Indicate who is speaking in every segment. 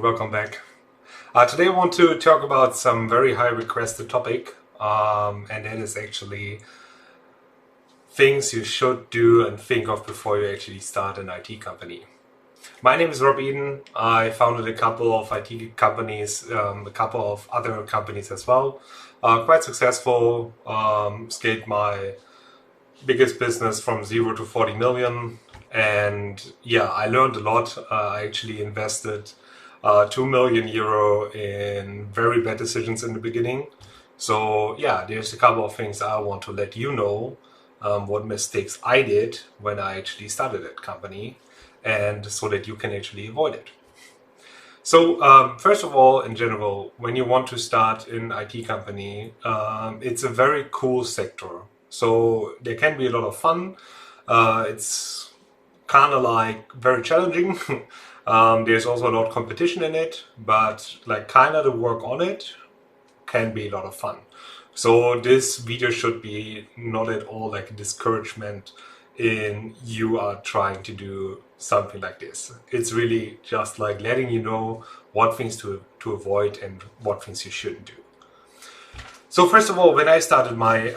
Speaker 1: Welcome back. Today I want to talk about some very high requested topic, and that is actually things you should do and think of before you actually start an IT company. My name is Rob Eden. I founded a couple of IT companies, a couple of other companies as well. Quite successful, scaled my biggest business from 0 to 40 million. And yeah, I learned a lot. I actually invested 2 million euro in very bad decisions in the beginning. So yeah, there's a couple of things I want to let you know, what mistakes I did when I actually started that company, and so that you can actually avoid it. So first of all, in general, when you want to start an IT company, it's a very cool sector. So there can be a lot of fun. It's kind of like very challenging. There's also a lot of competition in it, but like kind of the work on it can be a lot of fun. So this video should be not at all like a discouragement in you are trying to do something like this. It's really just like letting you know what things to avoid and what things you shouldn't do. So first of all, when I started my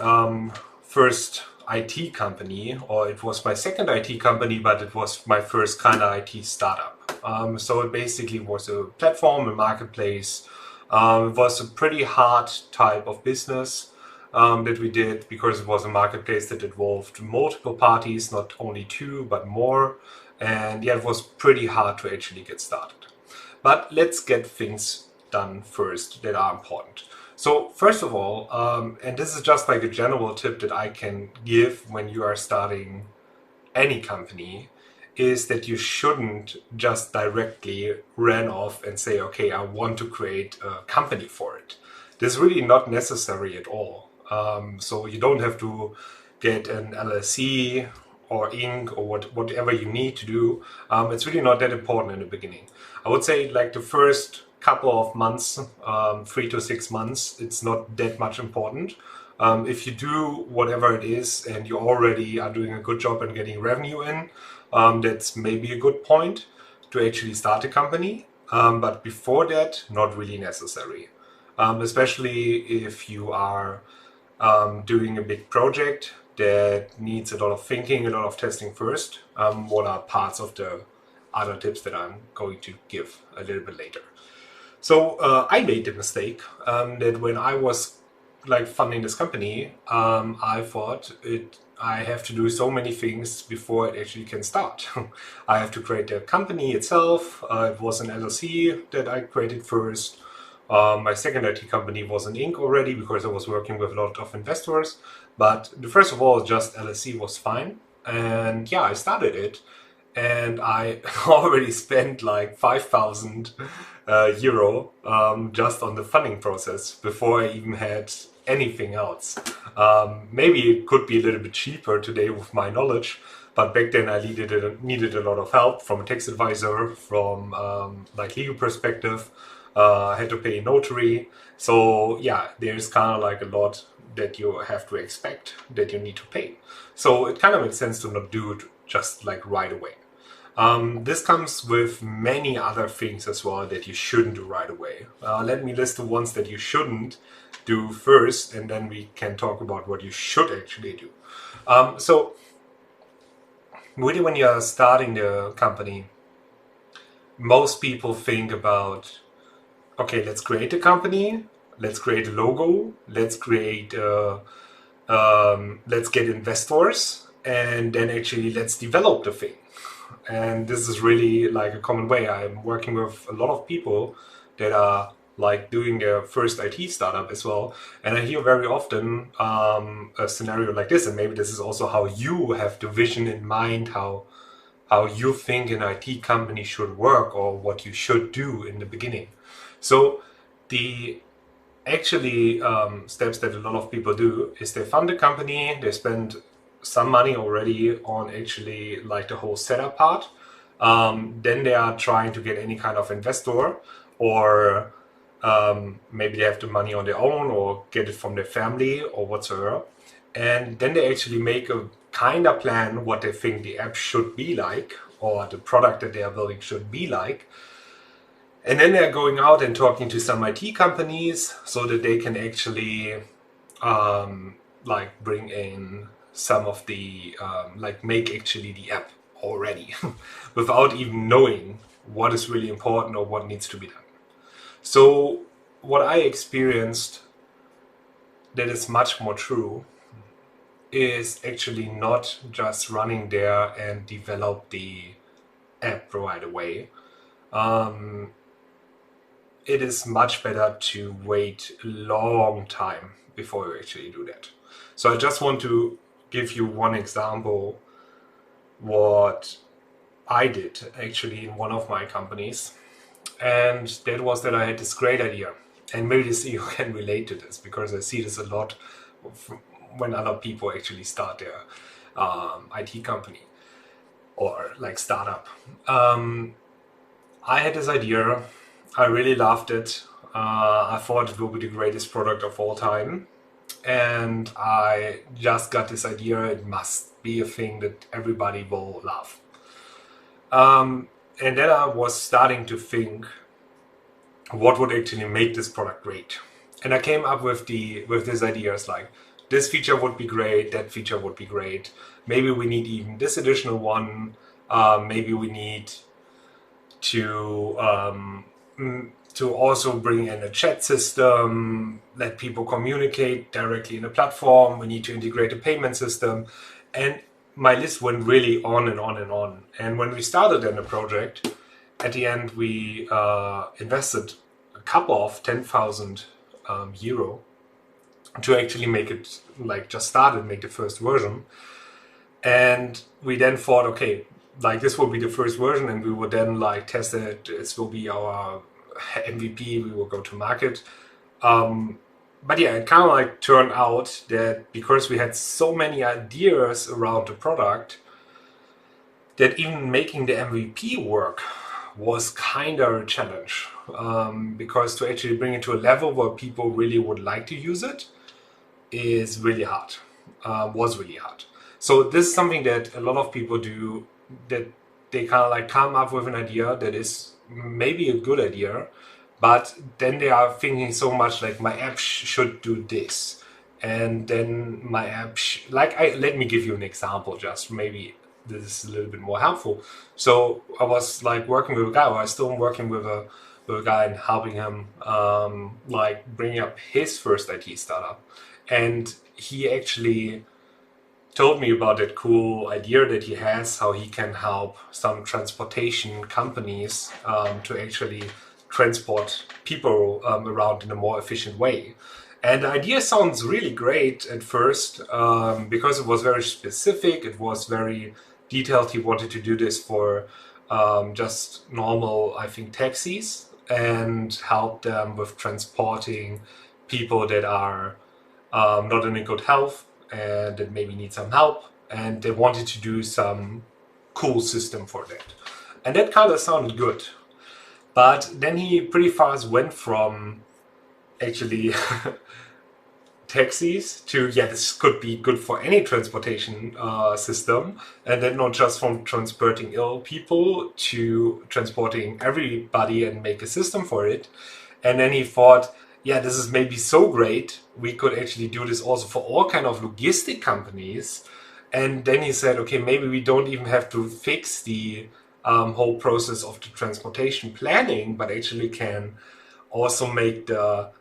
Speaker 1: first IT company, or it was my second IT company, but it was my first kind of IT startup. So it basically was a platform, a marketplace. It was a pretty hard type of business that we did because it was a marketplace that involved multiple parties, not only two, but more. And yeah, it was pretty hard to actually get started. But let's get things done first that are important. So first of all, and this is just like a general tip that I can give when you are starting any company, is that you shouldn't just directly run off and say, okay, I want to create a company for it. This is really not necessary at all. So you don't have to get an LLC or Inc. or whatever you need to do. It's really not that important in the beginning. I would say like the first couple of months, 3 to 6 months, it's not that much important. If you do whatever it is and you already are doing a good job and getting revenue in, that's maybe a good point to actually start a company. But before that, not really necessary. Especially if you are doing a big project that needs a lot of thinking, a lot of testing first. What are parts of the other tips that I'm going to give a little bit later. So I made the mistake that when I was like funding this company, I thought I have to do so many things before it actually can start. I have to create the company itself. It was an LLC that I created first. My second IT company was an Inc. already because I was working with a lot of investors. But the first of all, just LLC was fine. And yeah, I started it. And I already spent like 5,000 euro just on the funding process before I even had anything else. Maybe it could be a little bit cheaper today with my knowledge, but back then I needed a lot of help from a tax advisor, from like legal perspective. I had to pay a notary. So yeah, there's kind of like a lot that you have to expect that you need to pay. So it kind of makes sense to not do it just like right away. This comes with many other things as well that you shouldn't do right away. Let me list the ones that you shouldn't do first, and then we can talk about what you should actually do. So, really, when you're starting the company, most people think about, okay, let's create a company, let's create a logo, let's get investors, and then actually let's develop the thing. And this is really like a common way. I'm working with a lot of people that are like doing their first IT startup as well. And I hear very often a scenario like this, and maybe this is also how you have the vision in mind, how you think an IT company should work or what you should do in the beginning. So the actually steps that a lot of people do is they fund a company, they spend some money already on actually like the whole setup part. Then they are trying to get any kind of investor, or maybe they have the money on their own or get it from their family or whatsoever. And then they actually make a kind of plan what they think the app should be like, or the product that they are building should be like. And then they're going out and talking to some IT companies so that they can actually like bring in some of the like make actually the app already without even knowing what is really important or what needs to be done. So what I experienced that is much more true is actually not just running there and develop the app right away. It is much better to wait a long time before you actually do that. So I just want to give you one example what I did actually in one of my companies, and that was that I had this great idea. And maybe you can relate to this because I see this a lot when other people actually start their IT company or like startup. I had this idea. I really loved it. I thought it would be the greatest product of all time. And I just got this idea, it must be a thing that everybody will love. And then I was starting to think what would actually make this product great. And I came up with these ideas like this feature would be great, that feature would be great. Maybe we need even this additional one. Maybe we need to also bring in a chat system, let people communicate directly in the platform. We need to integrate a payment system. And my list went really on and on and on. And when we started in the project, at the end we invested a couple of 10,000 euro to actually make it, like just start and make the first version. And we then thought, okay, like this will be the first version, and we would then like test it. This will be our MVP. We will go to market. But yeah, it kind of like turned out that because we had so many ideas around the product, that even making the MVP work was kind of a challenge. Because to actually bring it to a level where people really would like to use it is really hard. Was really hard. So this is something that a lot of people do, that they kind of like come up with an idea that is maybe a good idea, but then they are thinking so much like my app should do this, and then my app let me give you an example, just maybe this is a little bit more helpful. So I was like working with a guy, or I still am working with a guy and helping him like bringing up his first IT startup, and he actually told me about that cool idea that he has, how he can help some transportation companies to actually transport people around in a more efficient way. And the idea sounds really great at first because it was very specific, it was very detailed. He wanted to do this for just normal, I think, taxis, and help them with transporting people that are not in a good health and that maybe need some help, and they wanted to do some cool system for that. And that kind of sounded good. But then he pretty fast went from actually taxis to, yeah, this could be good for any transportation system, and then not just from transporting ill people to transporting everybody and make a system for it. And then he thought, yeah, this is maybe so great, we could actually do this also for all kind of logistic companies. And then he said, okay, maybe we don't even have to fix the whole process of the transportation planning, but actually can also make the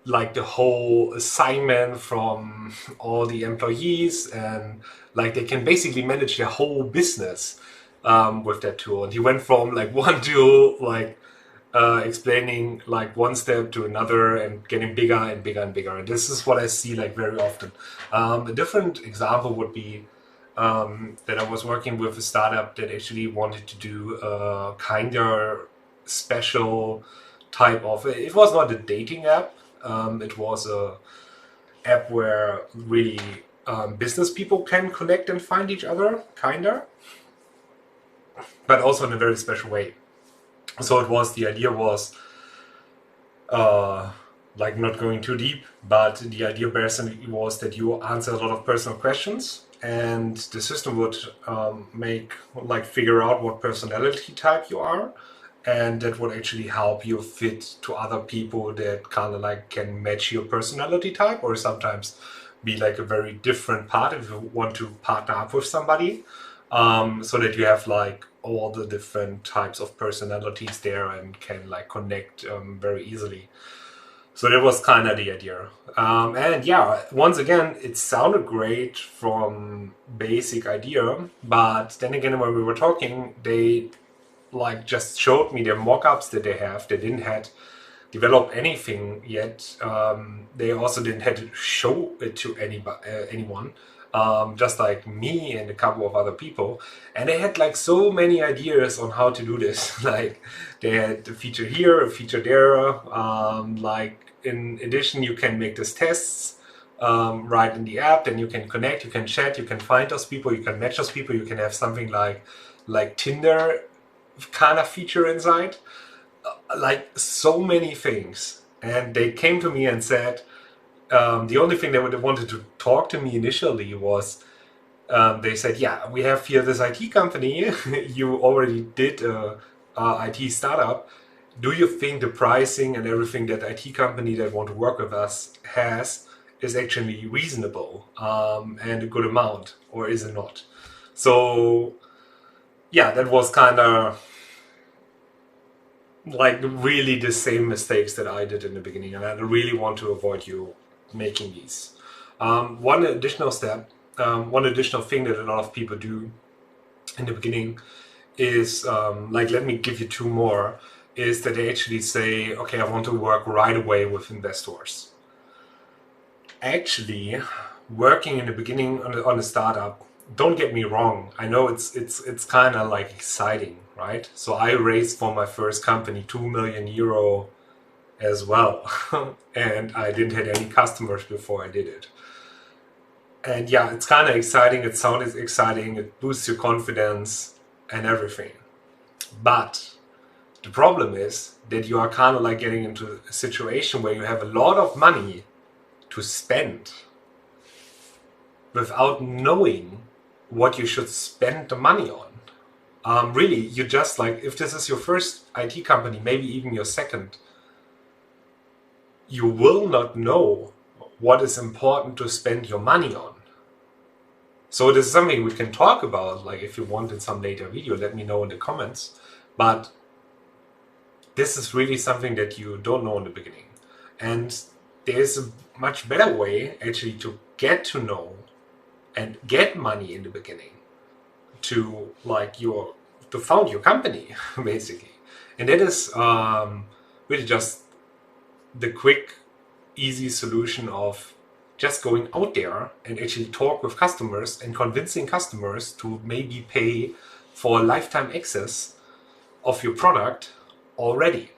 Speaker 1: whole assignment from all the employees, and like they can basically manage their whole business with that tool. And he went from like one tool, like explaining like one step to another and getting bigger and bigger and bigger. And this is what I see like very often. A different example would be that I was working with a startup that actually wanted to do a kind of special type of, it was not a dating app, it was a app where really business people can connect and find each other, kinda, but also in a very special way. So the idea was like not going too deep, but the idea basically was that you answer a lot of personal questions, and the system would figure out what personality type you are, and that would actually help you fit to other people that kind of like can match your personality type, or sometimes be like a very different part if you want to partner up with somebody, so that you have like all the different types of personalities there and can like connect very easily. So that was kind of the idea. And yeah, once again, it sounded great from basic idea, but then again, when we were talking, they like just showed me their mock-ups that they have. They didn't had developed anything yet. They also didn't had to show it to anyone. Just like me and a couple of other people, and they had like so many ideas on how to do this. Like they had a feature here, a feature there. Like in addition, you can make these tests right in the app. Then you can connect, you can chat, you can find those people, you can match those people. You can have something like Tinder kind of feature inside, like so many things. And they came to me and said, the only thing they wanted to talk to me initially was, they said, yeah, we have here this IT company. You already did a IT startup. Do you think the pricing and everything that IT company that want to work with us has is actually reasonable, and a good amount, or is it not? So yeah, that was kind of like really the same mistakes that I did in the beginning, and I really want to avoid you making these. One additional step, one additional thing that a lot of people do in the beginning is, like, let me give you two more, is that they actually say, okay, I want to work right away with investors. Actually, working in the beginning on a startup, don't get me wrong, I know it's kind of like exciting, right? So I raised for my first company 2 million euro as well. And I didn't have any customers before I did it. And yeah, it's kind of exciting, it sounds exciting, it boosts your confidence and everything. But the problem is that you are kind of like getting into a situation where you have a lot of money to spend without knowing what you should spend the money on. Really, you just like, if this is your first IT company, maybe even your second, you will not know what is important to spend your money on. So this is something we can talk about, like if you want in some later video, let me know in the comments. But this is really something that you don't know in the beginning. And there's a much better way actually to get to know and get money in the beginning to to found your company basically. And that is really just the quick, easy solution of just going out there and actually talk with customers and convincing customers to maybe pay for lifetime access of your product already.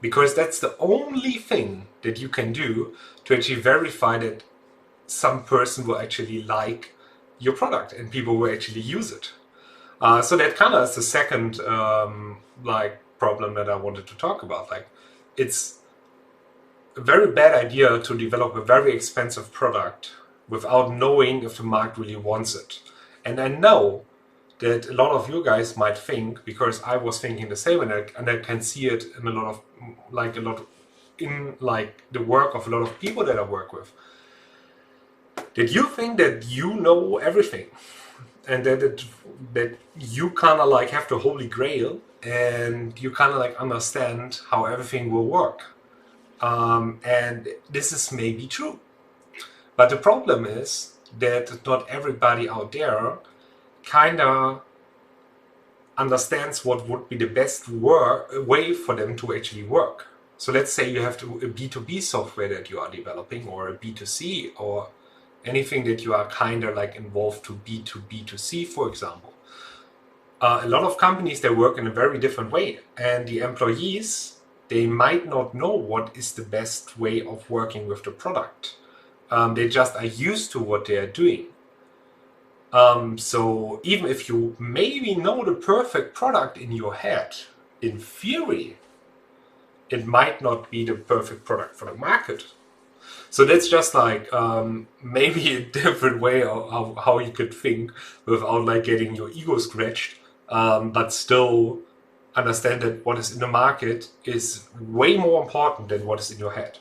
Speaker 1: Because that's the only thing that you can do to actually verify that some person will actually like your product and people will actually use it. So that kind of is the second problem that I wanted to talk about. Like, it's a very bad idea to develop a very expensive product without knowing if the market really wants it. And I know that a lot of you guys might think, because I was thinking the same, and I can see it in a lot in the work of a lot of people that I work with, that you think that you know everything, and that you kind of like have the holy grail, and you kind of like understand how everything will work. And this is maybe true, but the problem is that not everybody out there kind of understands what would be the best way for them to actually work. So let's say you have a B2B software that you are developing, or a B2C, or anything that you are kind of like involved to B2B2C, for example. A lot of companies, they work in a very different way, and the employees, they might not know what is the best way of working with the product. They just are used to what they are doing. So even if you maybe know the perfect product in your head, in theory, it might not be the perfect product for the market. So that's just like maybe a different way of how you could think without like getting your ego scratched, but still understand that what is in the market is way more important than what is in your head.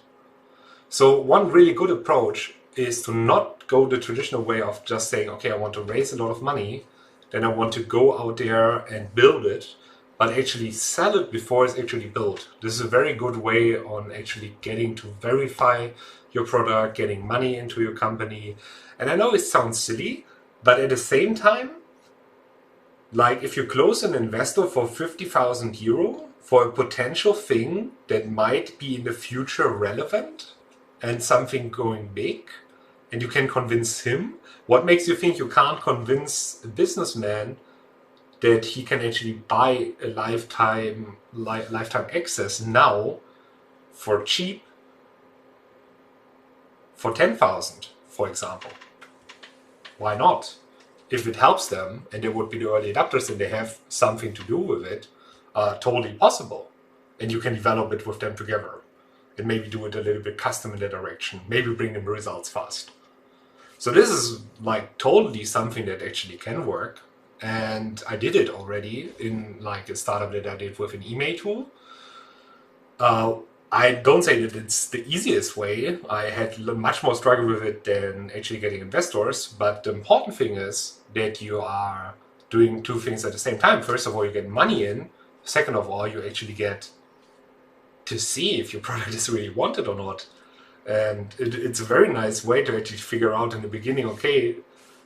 Speaker 1: So one really good approach is to not go the traditional way of just saying, okay, I want to raise a lot of money, then I want to go out there and build it, but actually sell it before it's actually built. This is a very good way on actually getting to verify your product, getting money into your company. And I know it sounds silly, but at the same time, like if you close an investor for 50,000 euro for a potential thing that might be in the future relevant and something going big, and you can convince him, what makes you think you can't convince a businessman that he can actually buy a lifetime access now for cheap, for 10,000, for example? Why not? If it helps them and they would be the early adopters and they have something to do with it, totally possible. And you can develop it with them together and maybe do it a little bit custom in that direction, maybe bring them results fast. So this is like totally something that actually can work. And I did it already in like a startup that I did with an email tool. I don't say that it's the easiest way. I had much more struggle with it than actually getting investors. But the important thing is that you are doing two things at the same time. First of all, you get money in. Second of all, you actually get to see if your product is really wanted or not. And it's a very nice way to actually figure out in the beginning, okay,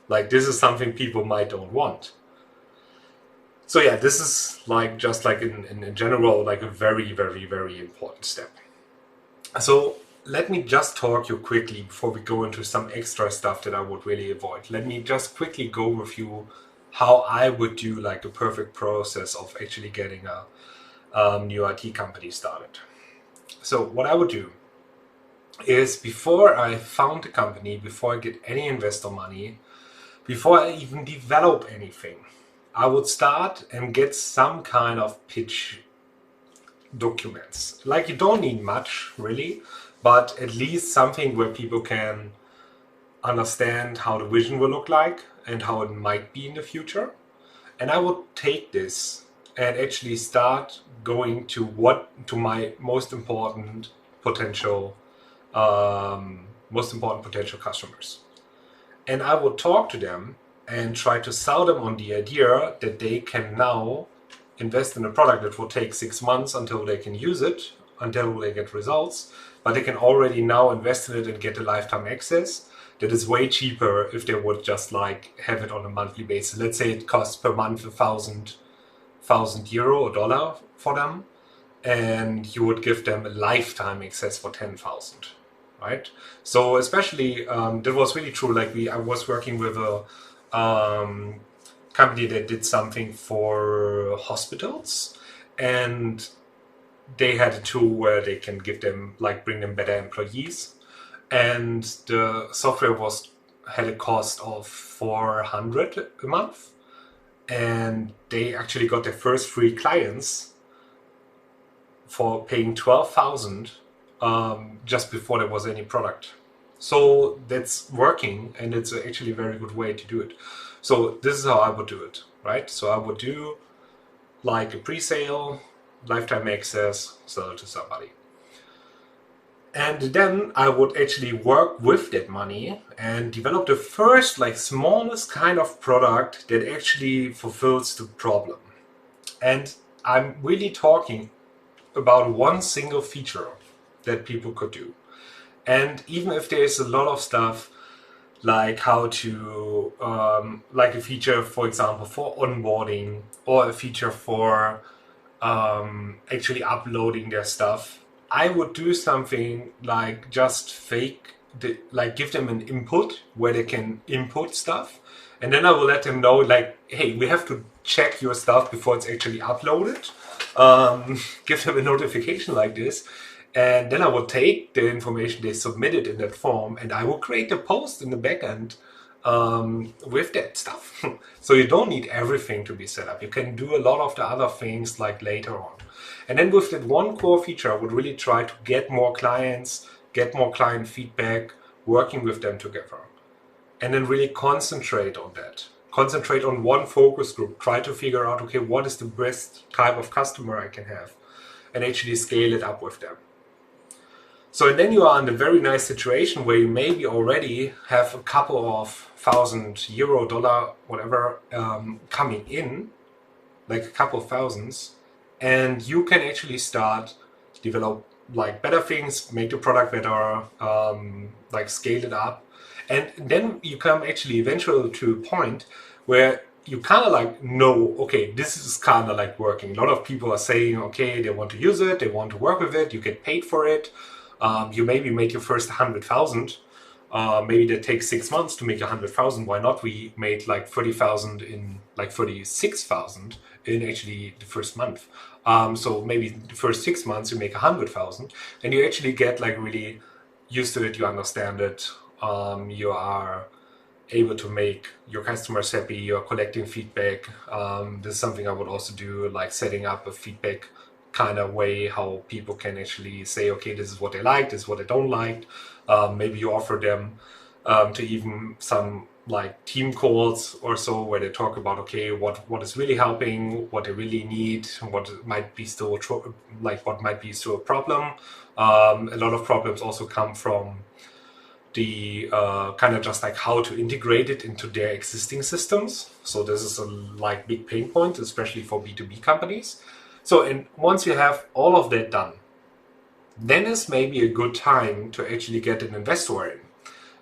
Speaker 1: like this is something people might don't want. So yeah, this is like just like in general, like a very, very, very important step. So let me just talk you quickly before we go into some extra stuff that I would really avoid. Let me just quickly go with you how I would do like the perfect process of actually getting a new IT company started. So what I would do is before I found the company, before I get any investor money, before I even develop anything, I would start and get some kind of pitch documents. Like you don't need much really, but at least something where people can understand how the vision will look like and how it might be in the future. And I would take this and actually start going to my most important potential customers. And I would talk to them and try to sell them on the idea that they can now invest in a product that will take 6 months until they can use it, until they get results, but they can already now invest in it and get a lifetime access that is way cheaper if they would just like have it on a monthly basis. Let's say it costs per month €1,000 or dollar for them, and you would give them a lifetime access for 10,000. Right? So especially that was really true. Like I was working with a company that did something for hospitals, and they had a tool where they can give them bring them better employees, and the software had a cost of 400 a month, and they actually got their first free clients for paying 12,000 just before there was any product. So that's working, and it's actually a very good way to do it. So this is how I would do it, right? So I would do like a pre-sale, lifetime access, sell it to somebody. And then I would actually work with that money and develop the first smallest kind of product that actually fulfills the problem. And I'm really talking about one single feature that people could do. And even if there's a lot of stuff like how to, like a feature, for example, for onboarding, or a feature for actually uploading their stuff, I would do something like just give them an input where they can input stuff. And then I will let them know hey, we have to check your stuff before it's actually uploaded. Give them a notification like this. And then I will take the information they submitted in that form, and I will create a post in the backend with that stuff. So you don't need everything to be set up. You can do a lot of the other things later on. And then with that one core feature, I would really try to get more clients, get more client feedback, working with them together. And then really concentrate on that. concentrate on one focus group, try to figure out, okay, what is the best type of customer I can have, and actually scale it up with them. So and then you are in a very nice situation where you maybe already have a couple of €1,000, dollar, whatever, coming in, like a couple of thousands, and you can actually start develop like better things, make the product better, like scale it up, and then you come actually eventually to a point where you kind of like know, okay, this is kind of like working. A lot of people are saying, okay, they want to use it, they want to work with it, you get paid for it. You maybe make your first 100,000. Maybe that takes 6 months to make 100,000. Why not? We made like 30,000 in like 36,000 in actually the first month. So maybe the first 6 months you make 100,000, and you actually get like really used to it. You understand it. You are able to make your customers happy. You're collecting feedback. This is something I would also do, like setting up a feedback kind of way, how people can actually say, okay, this is what they like, this is what they don't like. Maybe you offer them to even some like team calls or so, where they talk about, okay, what is really helping, what they really need, what might be still what might be still a problem. A lot of problems also come from the kind of just like how to integrate it into their existing systems. So this is a like big pain point, especially for B2B companies. So, and once you have all of that done, then is maybe a good time to actually get an investor in.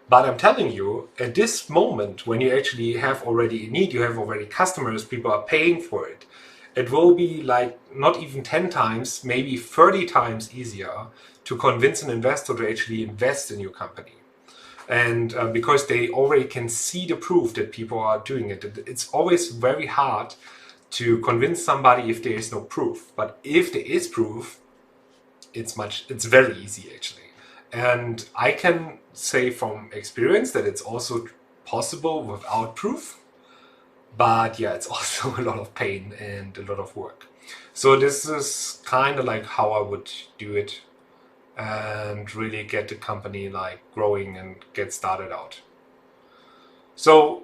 Speaker 1: But I'm telling you, at this moment, when you actually have already a need, you have already customers, people are paying for it, it will be like not even 10 times, maybe 30 times easier to convince an investor to actually invest in your company. And because they already can see the proof that people are doing it. It's always very hard to convince somebody if there is no proof. But if there is proof, it's very easy actually. And I can say from experience that it's also possible without proof. But yeah, it's also a lot of pain and a lot of work. So this is kind of like how I would do it and really get the company like growing and get started out. So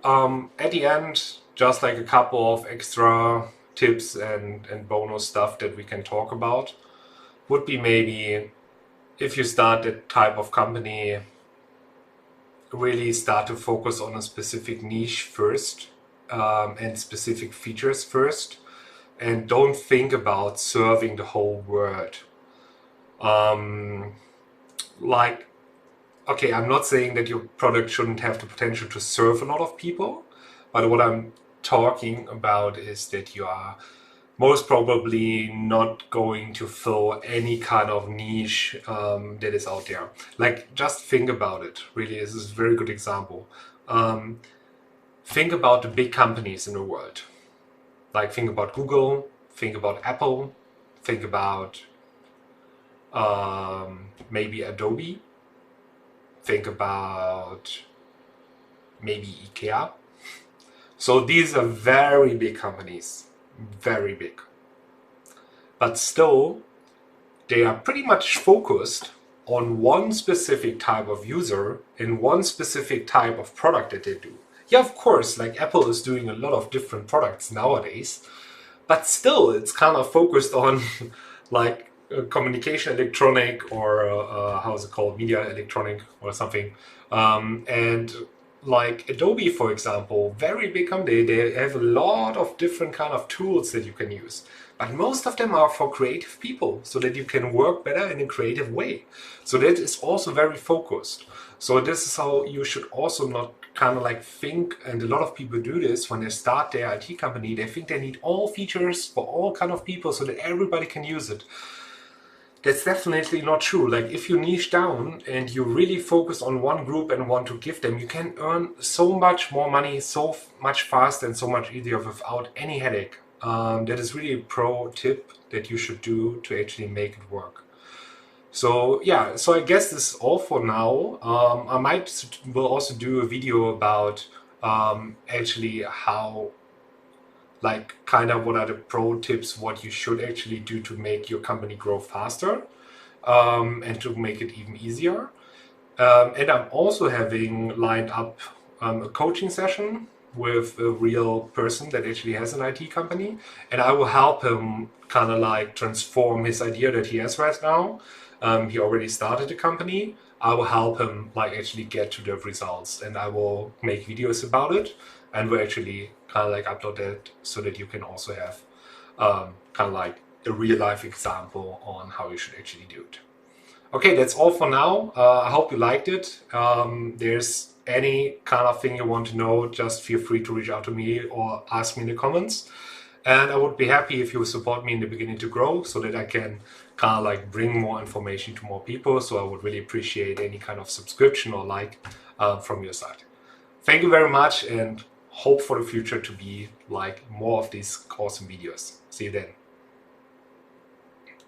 Speaker 1: at the end, just like a couple of extra tips and bonus stuff that we can talk about would be maybe if you start that type of company, really start to focus on a specific niche first and specific features first, and don't think about serving the whole world. Like, okay, I'm not saying that your product shouldn't have the potential to serve a lot of people, but what I'm talking about is that you are most probably not going to fill any kind of niche that is out there. Like, just think about it. Really, this is a very good example. Think about the big companies in the world. Like, think about Google, think about Apple, think about maybe Adobe, think about maybe IKEA. So these are very big companies, very big. But still, they are pretty much focused on one specific type of user and one specific type of product that they do. Yeah, of course, like Apple is doing a lot of different products nowadays, but still it's kind of focused on like communication electronic or how is it called, media electronic or something. And like Adobe, for example, very big company, they have a lot of different kind of tools that you can use. But most of them are for creative people, so that you can work better in a creative way. So that is also very focused. So this is how you should also not kind of like think, and a lot of people do this when they start their IT company, they think they need all features for all kind of people so that everybody can use it. That's definitely not true. Like, if you niche down and you really focus on one group and want to give them, you can earn so much more money, so much faster and so much easier without any headache. That is really a pro tip that you should do to actually make it work. So yeah, so I guess this is all for now. I will also do a video about actually how, like, kind of what are the pro tips, what you should actually do to make your company grow faster and to make it even easier. And I'm also having lined up a coaching session with a real person that actually has an IT company, and I will help him kind of like transform his idea that he has right now. He already started a company. I will help him like actually get to the results, and I will make videos about it, and we'll actually kind of like upload it so that you can also have kind of like a real life example on how you should actually do it. Okay, that's all for now. I hope you liked it. There's any kind of thing you want to know, just feel free to reach out to me or ask me in the comments. And I would be happy if you support me in the beginning to grow so that I can kind of like bring more information to more people. So I would really appreciate any kind of subscription or like from your side. Thank you very much and hope for the future to be like more of these awesome videos. See you then.